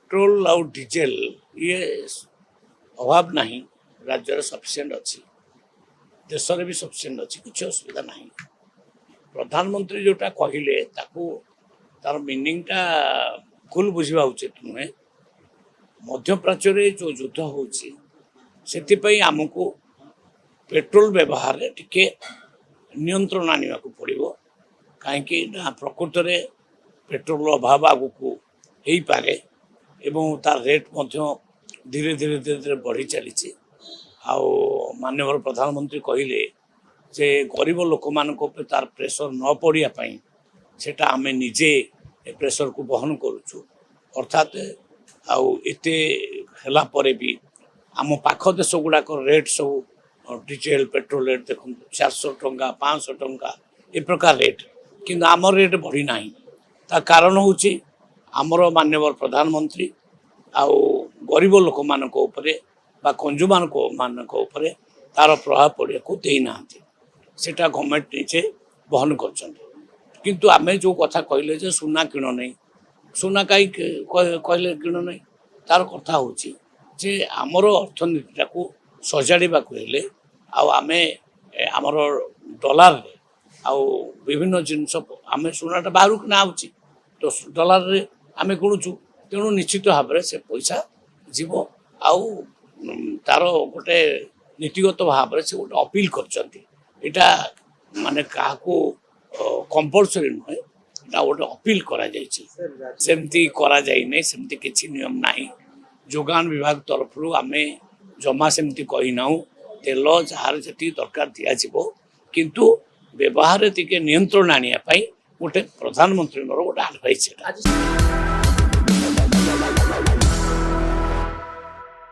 Petrol आउ diesel ये अभाव नहीं राज्य सफिसीयंट अच्छी देश भी सफिसीयंट अच्छी किसी असुविधा नहीं प्रधानमंत्री जोटा कहले तार मीनिंगटा भूल बुझा उचित नुहे मध्यप्राच्य जो युद्ध होती आमको पेट्रोल व्यवहार टिके नियंत्रण आने को पड़ो कहीं प्रकृत में पेट्रोल अभाव आगक हो पारे एवं तार रेट धीरे धीरे धीरे धीरे बढ़ी चली माननीय प्रधानमंत्री कहले जे गरीब लोक मान तार प्रेसर न पड़ापी सेटा आम निजे प्रेसर को बहन करुचु अर्थात आते भी आम पाख देश गुड़ाक रेट सब डीजेल पेट्रोल रेट देखो 400 टंका 500 टंका ए प्रकार रेट किंतु आम रेट बढ़ी ना ता कारण हूँ आमर माननीय प्रधानमंत्री आउ गरीब लोक मान कंज्यूमर मान तार प्रभाव पड़ा को देना सेटा गवर्नमेंट निजे बहन किंतु आम जो कथा कहले जे सुना किण नहीं सुना कहीं कहले किण नहीं तार कथा हूँ जे आमर अर्थनीतिटा को सजाड़ा आमे आमर डॉलर आउ विभिन्न जिनस आम सुनाटा बाहर किना आउची तो डॉलर रे आमे किणुचु तेणु निश्चित भाव से पैसा जीव आउ तार गोटे नीतिगत भाव से गोटे अपील करटा माने क्या कंपलसरी नुहे गोटे अपील करमती सेमती किसी नियम ना जोगान विभाग तरफ आमे जमा सेमती कहीना तेल जार जी दरकार दिज्व किंतु व्यवहार टिके नियंत्रण आने गोटे प्रधानमंत्री गोटे एडवाइस।